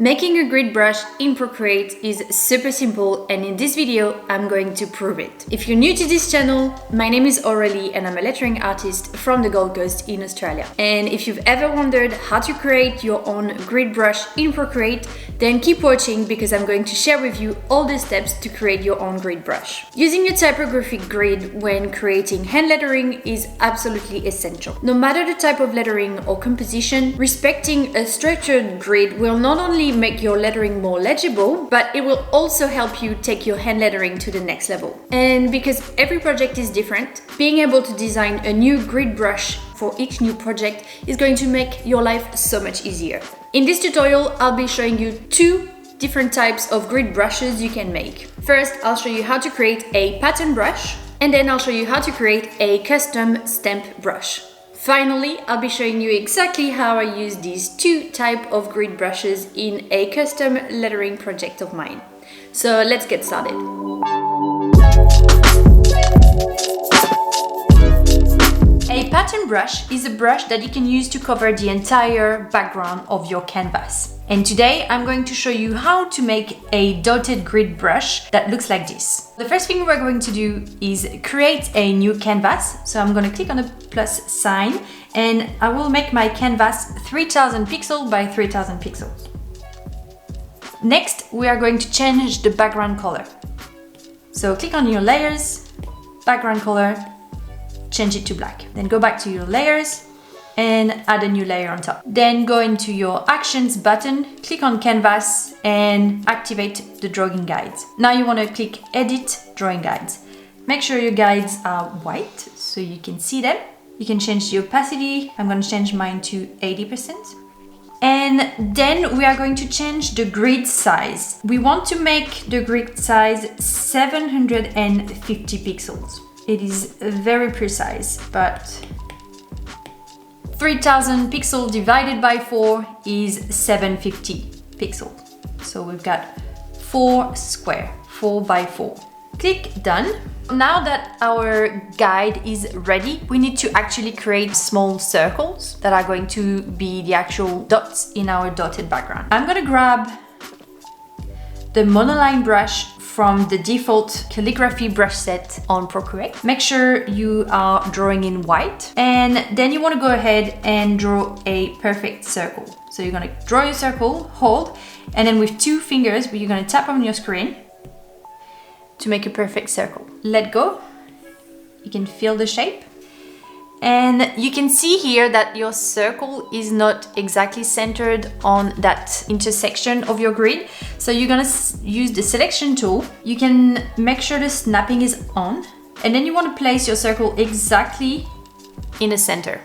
Making a grid brush in Procreate is super simple, and in this video I'm going to prove it. If you're new to this channel, my name is Aurélie and I'm a lettering artist from the Gold Coast in Australia. And if you've ever wondered how to create your own grid brush in Procreate, then keep watching because I'm going to share with you all the steps to create your own grid brush. Using a typographic grid when creating hand lettering is absolutely essential. No matter the type of lettering or composition, respecting a structured grid will not only make your lettering more legible, but it will also help you take your hand lettering to the next level. And because every project is different, being able to design a new grid brush for each new project is going to make your life so much easier. In this tutorial, I'll be showing you two different types of grid brushes you can make. First, I'll show you how to create a pattern brush, and then I'll show you how to create a custom stamp brush. Finally, I'll be showing you exactly how I use these two types of grid brushes in a custom lettering project of mine. So let's get started. A pattern brush is a brush that you can use to cover the entire background of your canvas. And today I'm going to show you how to make a dotted grid brush that looks like this. The first thing we're going to do is create a new canvas. So I'm going to click on the plus sign and I will make my canvas 3000 pixels by 3000 pixels. Next, we are going to change the background color. So click on your layers, background color, change it to black. Then go back to your layers and add a new layer on top. Then go into your actions button, click on canvas and activate the drawing guides. Now you want to click edit drawing guides. Make sure your guides are white so you can see them. You can change the opacity. I'm going to change mine to 80%. And then we are going to change the grid size. We want to make the grid size 750 pixels. It is very precise, but 3000 pixels divided by 4 is 750 pixels. So we've got 4 square, 4 by 4. Click done. Now that our guide is ready, we need to actually create small circles that are going to be the actual dots in our dotted background. I'm gonna grab the monoline brush from the default calligraphy brush set on Procreate. Make sure you are drawing in white, and then you want to go ahead and draw a perfect circle. So you're going to draw your circle, hold, and then with 2 fingers, you're going to tap on your screen to make a perfect circle. Let go. You can feel the shape. And you can see here that your circle is not exactly centered on that intersection of your grid. So you're gonna use the selection tool. You can make sure the snapping is on, and then you want to place your circle exactly in the center.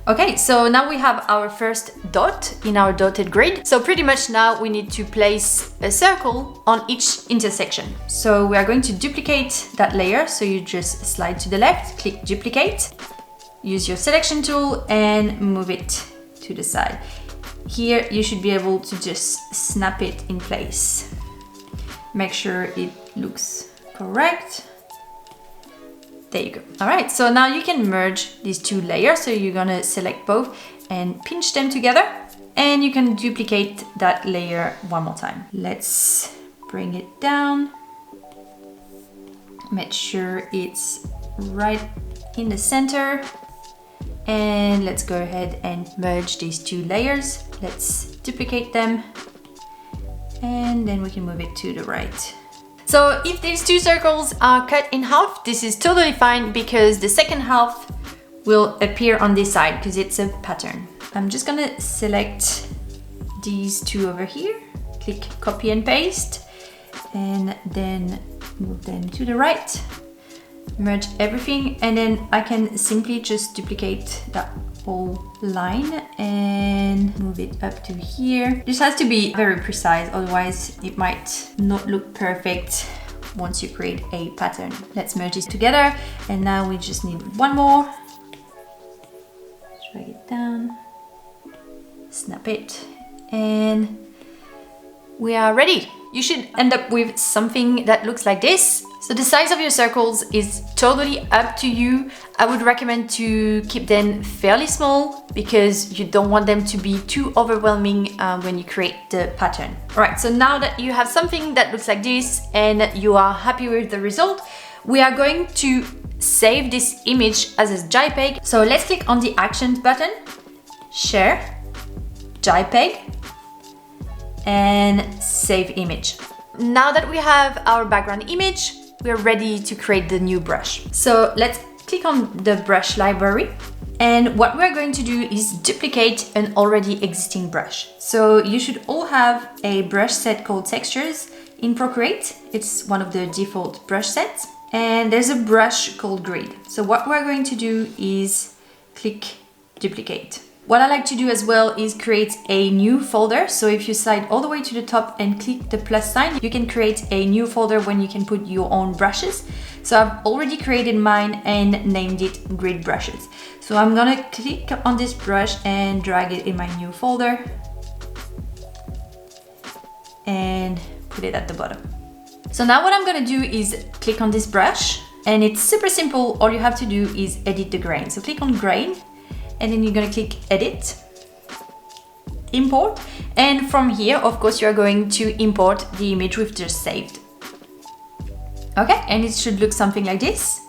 Okay, so now we have our first dot in our dotted grid. So pretty much now we need to place a circle on each intersection. So we are going to duplicate that layer. So you just slide to the left, click duplicate, use your selection tool and move it to the side. Here you should be able to just snap it in place. Make sure it looks correct. There you go. All right, so now you can merge these 2 layers. So you're gonna select both and pinch them together, and you can duplicate that layer one more time. Let's bring it down. Make sure it's right in the center. And let's go ahead and merge these 2 layers. Let's duplicate them, and then we can move it to the right. So if these 2 circles are cut in half, this is totally fine because the second half will appear on this side because it's a pattern. I'm just gonna select these 2 over here, click copy and paste, and then move them to the right, merge everything, and then I can simply just duplicate that whole line and move it up to here. This has to be very precise, otherwise it might not look perfect once you create a pattern. Let's merge this together, and now we just need one more. Drag it down, snap it, and we are ready. You should end up with something that looks like this. So the size of your circles is totally up to you. I would recommend to keep them fairly small because you don't want them to be too overwhelming when you create the pattern. All right, so now that you have something that looks like this and you are happy with the result, we are going to save this image as a JPEG. So let's click on the Actions button, Share, JPEG, and Save Image. Now that we have our background image, we're ready to create the new brush. So let's click on the brush library. And what we're going to do is duplicate an already existing brush. So you should all have a brush set called Textures in Procreate. It's one of the default brush sets. And there's a brush called Grid. So what we're going to do is click Duplicate. What I like to do as well is create a new folder. So if you slide all the way to the top and click the plus sign, you can create a new folder when you can put your own brushes. So I've already created mine and named it Grid Brushes. So I'm gonna click on this brush and drag it in my new folder and put it at the bottom. So now what I'm gonna do is click on this brush, and it's super simple. All you have to do is edit the grain. So click on Grain, and then you're gonna click Edit, Import, and from here, of course, you're going to import the image we've just saved. Okay, and it should look something like this.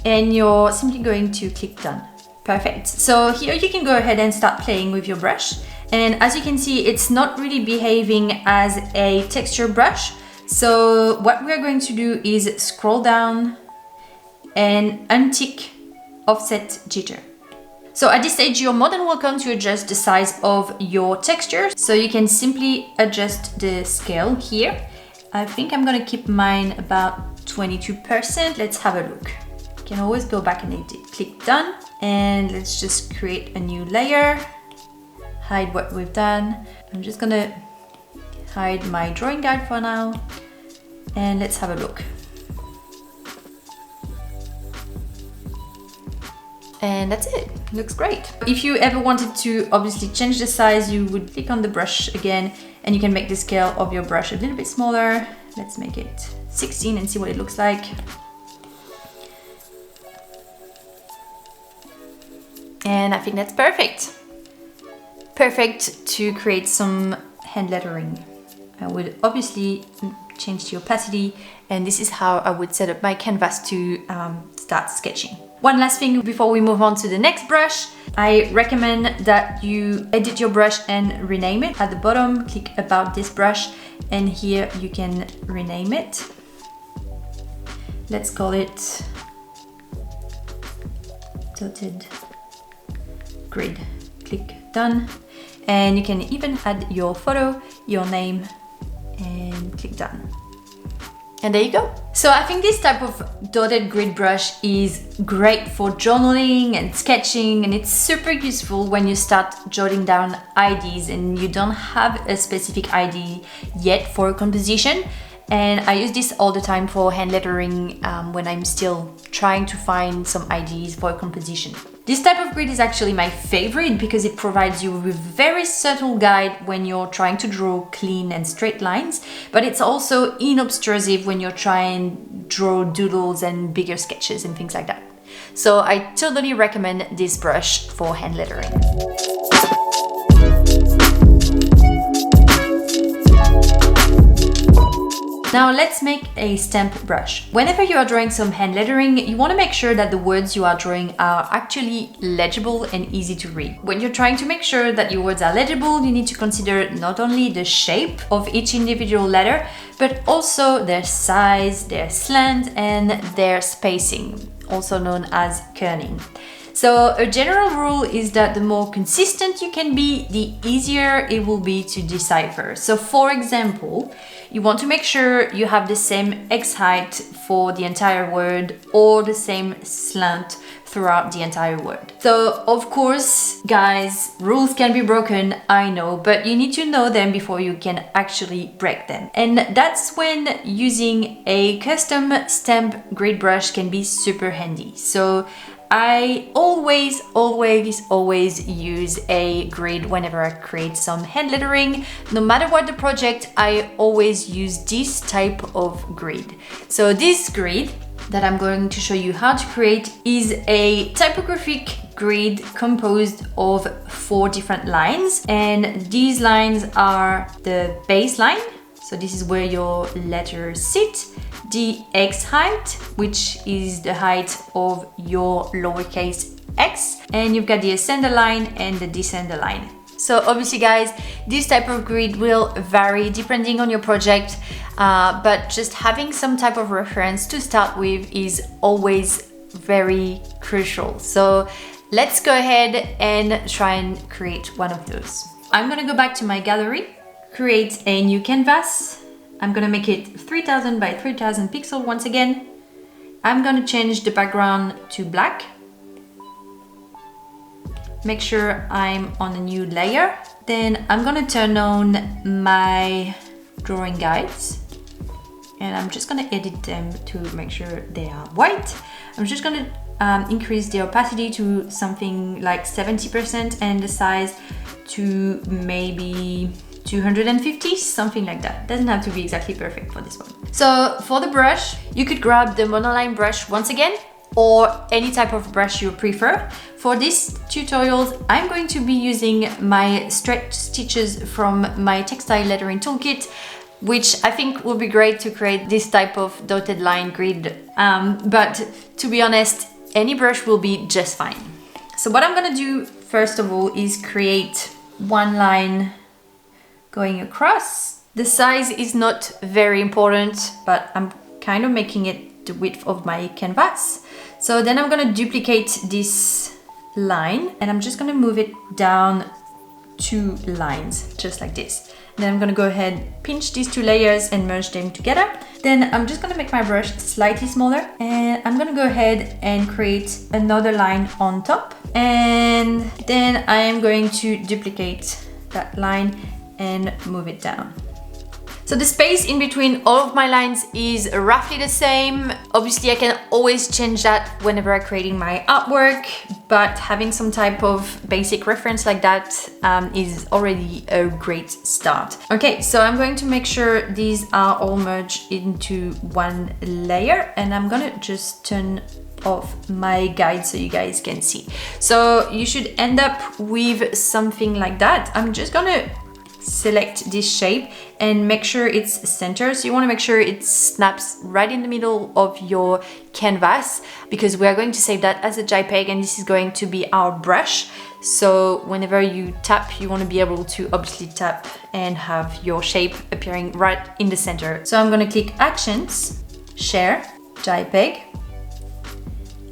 And you're simply going to click Done. Perfect. So here you can go ahead and start playing with your brush. And as you can see, it's not really behaving as a texture brush. So what we're going to do is scroll down and untick Offset Jitter. So at this stage, you're more than welcome to adjust the size of your texture. So you can simply adjust the scale here. I think I'm gonna keep mine about 22%. Let's have a look. You can always go back and edit. Click Done. And let's just create a new layer. Hide what we've done. I'm just gonna hide my drawing guide for now. And let's have a look. And that's it. Looks great. If you ever wanted to obviously change the size, you would click on the brush again, and you can make the scale of your brush a little bit smaller. Let's make it 16 and see what it looks like. And I think that's perfect. Perfect to create some hand lettering. I would obviously change the opacity, and this is how I would set up my canvas to start sketching. One last thing before we move on to the next brush, I recommend that you edit your brush and rename it. At the bottom, click About this brush, and here you can rename it. Let's call it Dotted Grid. Click Done, and you can even add your photo, your name, and click Done. And there you go. So I think this type of dotted grid brush is great for journaling and sketching, and it's super useful when you start jotting down ideas and you don't have a specific idea yet for a composition. And I use this all the time for hand lettering when I'm still trying to find some ideas for a composition. This type of grid is actually my favorite because it provides you with very subtle guide when you're trying to draw clean and straight lines, but it's also inobtrusive when you're trying to draw doodles and bigger sketches and things like that. So I totally recommend this brush for hand lettering. Now let's make a stamp brush. Whenever you are drawing some hand lettering, you want to make sure that the words you are drawing are actually legible and easy to read. When you're trying to make sure that your words are legible, you need to consider not only the shape of each individual letter, but also their size, their slant, and their spacing, also known as kerning. So a general rule is that the more consistent you can be, the easier it will be to decipher. So for example, you want to make sure you have the same X height for the entire word or the same slant throughout the entire word. So of course, guys, rules can be broken, I know, but you need to know them before you can actually break them. And that's when using a custom stamp grid brush can be super handy. So I always use a grid whenever I create some hand lettering. No matter what the project, I always use this type of grid. So this grid that I'm going to show you how to create is a typographic grid composed of 4 different lines, and these lines are the baseline, so this is where your letters sit, the X height, which is the height of your lowercase x, and you've got the ascender line and the descender line. So obviously guys, this type of grid will vary depending on your project, but just having some type of reference to start with is always very crucial. So let's go ahead and try and create one of those. I'm gonna go back to my gallery, create a new canvas. I'm gonna make it 3000 by 3000 pixels once again. I'm gonna change the background to black. Make sure I'm on a new layer. Then I'm gonna turn on my drawing guides, and I'm just gonna edit them to make sure they are white. I'm just gonna increase the opacity to something like 70% and the size to maybe 250, something like that. Doesn't have to be exactly perfect for this one. So for the brush, you could grab the monoline brush once again, or any type of brush you prefer. For this tutorial, I'm going to be using my stretch stitches from my textile lettering toolkit, which I think will be great to create this type of dotted line grid. But to be honest, any brush will be just fine. So what I'm gonna do first of all is create one line going across. The size is not very important, but I'm kind of making it the width of my canvas. So then I'm gonna duplicate this line and I'm just gonna move it down 2 lines, just like this. Then I'm gonna go ahead, pinch these 2 layers and merge them together. Then I'm just gonna make my brush slightly smaller, and I'm gonna go ahead and create another line on top. And then I am going to duplicate that line and move it down. So the space in between all of my lines is roughly the same. Obviously I can always change that whenever I'm creating my artwork, but having some type of basic reference like that is already a great start. Okay, so I'm going to make sure these are all merged into one layer, and I'm gonna just turn off my guide so you guys can see. So you should end up with something like that. I'm just gonna select this shape and make sure it's centered. So you want to make sure it snaps right in the middle of your canvas, because we are going to save that as a JPEG, and this is going to be our brush. So whenever you tap, you want to be able to obviously tap and have your shape appearing right in the center. So I'm going to click Actions, Share, JPEG,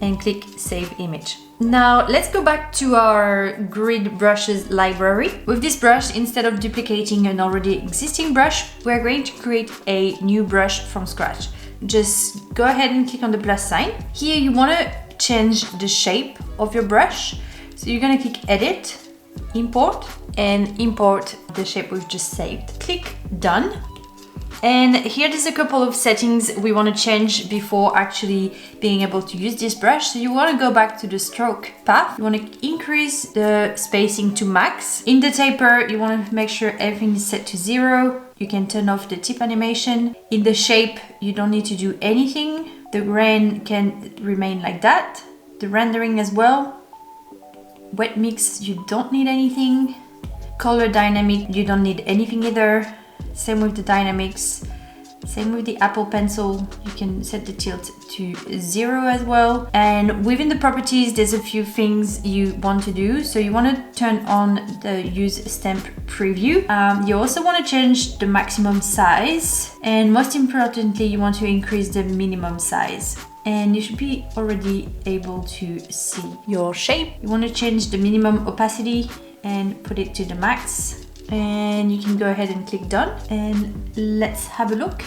and click Save Image. Now let's go back to our grid brushes library. With this brush, instead of duplicating an already existing brush, we're going to create a new brush from scratch. Just go ahead and click on the plus sign. Here you want to change the shape of your brush. So you're going to click Edit, Import, and import the shape we've just saved. Click Done. And here there's a couple of settings we want to change before actually being able to use this brush. So you want to go back to the stroke path. You want to increase the spacing to max. In the taper, you want to make sure everything is set to 0. You can turn off the tip animation. In the shape, you don't need to do anything. The grain can remain like that. The rendering as well. Wet mix, you don't need anything. Color dynamic, you don't need anything either. Same with the dynamics, same with the Apple Pencil. You can set the tilt to 0 as well. And within the properties, there's a few things you want to do. So you want to turn on the use stamp preview. You also want to change the maximum size. And most importantly, you want to increase the minimum size. And you should be already able to see your shape. You want to change the minimum opacity and put it to the max. And you can go ahead and click Done, and let's have a look.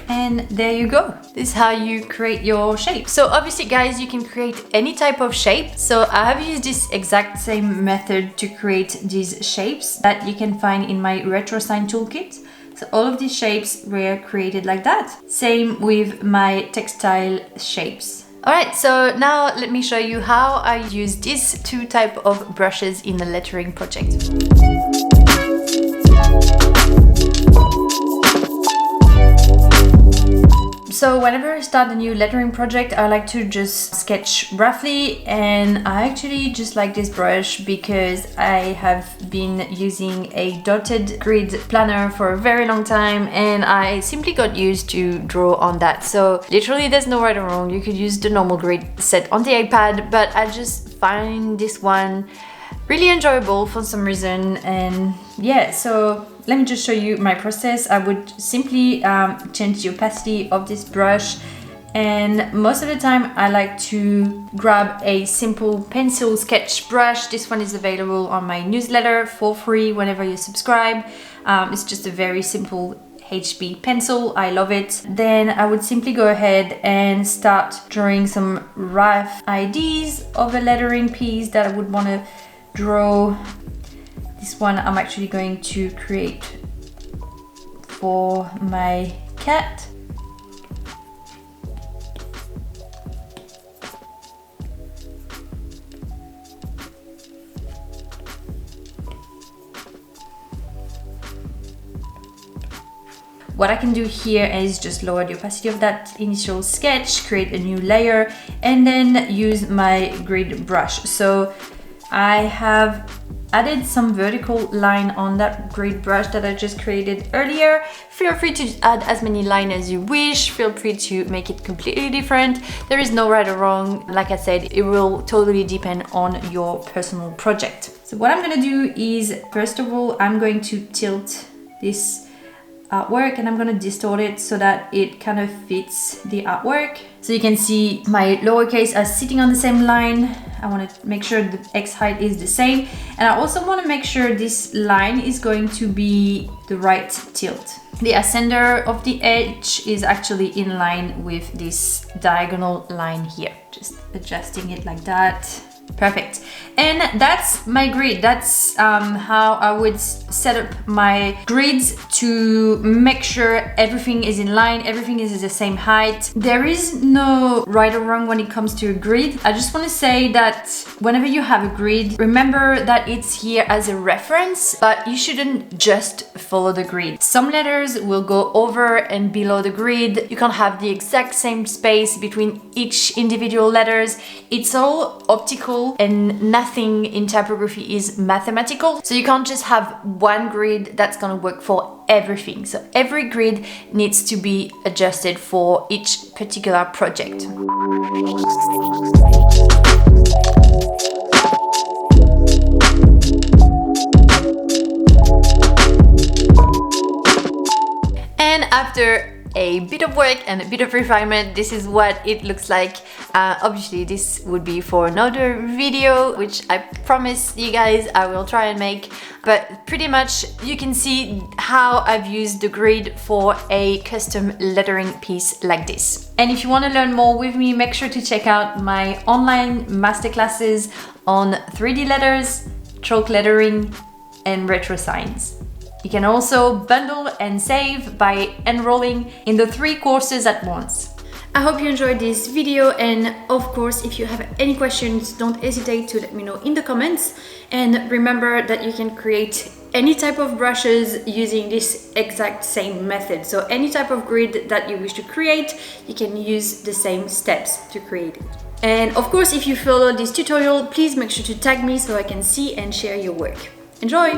And there you go. This is how you create your shape. So obviously guys, you can create any type of shape. So I have used this exact same method to create these shapes that you can find in my retro sign toolkit. So all of these shapes were created like that. Same with my textile shapes. Alright, so now let me show you how I use these two type of brushes in the lettering project. So whenever I start a new lettering project, I like to just sketch roughly, and I actually just like this brush because I have been using a dotted grid planner for a very long time, and I simply got used to draw on that. So literally there's no right or wrong. You could use the normal grid set on the iPad, but I just find this one really enjoyable for some reason. And yeah, so let me just show you my process. I would simply change the opacity of this brush, and most of the time I like to grab a simple pencil sketch brush. This one is available on my newsletter for free whenever you subscribe. It's just a very simple HB pencil. I love it. Then I would simply go ahead and start drawing some rough ideas of a lettering piece that I would want to draw. This one I'm actually going to create for my cat. What I can do here is just lower the opacity of that initial sketch, create a new layer, and then use my grid brush. So I have added some vertical line on that grid brush that I just created earlier. Feel free to add as many lines as you wish. Feel free to make it completely different. There is no right or wrong. Like I said, it will totally depend on your personal project. So what I'm gonna do is, first of all, I'm going to tilt this artwork and I'm gonna distort it so that it kind of fits the artwork. So you can see my lowercase are sitting on the same line. I want to make sure the X height is the same, and I also want to make sure this line is going to be the right tilt. The ascender of the edge is actually in line with this diagonal line here. Just adjusting it like that. Perfect. And that's my grid. That's how I would set up my grids to make sure everything is in line, everything is the same height. There is no right or wrong when it comes to a grid. I just want to say that whenever you have a grid, remember that it's here as a reference, but you shouldn't just follow the grid. Some letters will go over and below the grid. You can't have the exact same space between each individual letters. It's all optical, and nothing in typography is mathematical. So you can't just have one grid that's gonna work for everything. So every grid needs to be adjusted for each particular project. And after a bit of work and a bit of refinement, this is what it looks like. Obviously this would be for another video, which I promise you guys I will try and make, but pretty much you can see how I've used the grid for a custom lettering piece like this. And if you want to learn more with me, make sure to check out my online masterclasses on 3D letters, chalk lettering, and retro signs. You can also bundle and save by enrolling in the 3 courses at once. I hope you enjoyed this video, and of course, if you have any questions, don't hesitate to let me know in the comments. And remember that you can create any type of brushes using this exact same method. So any type of grid that you wish to create, you can use the same steps to create it. And of course, if you follow this tutorial, please make sure to tag me so I can see and share your work. Enjoy!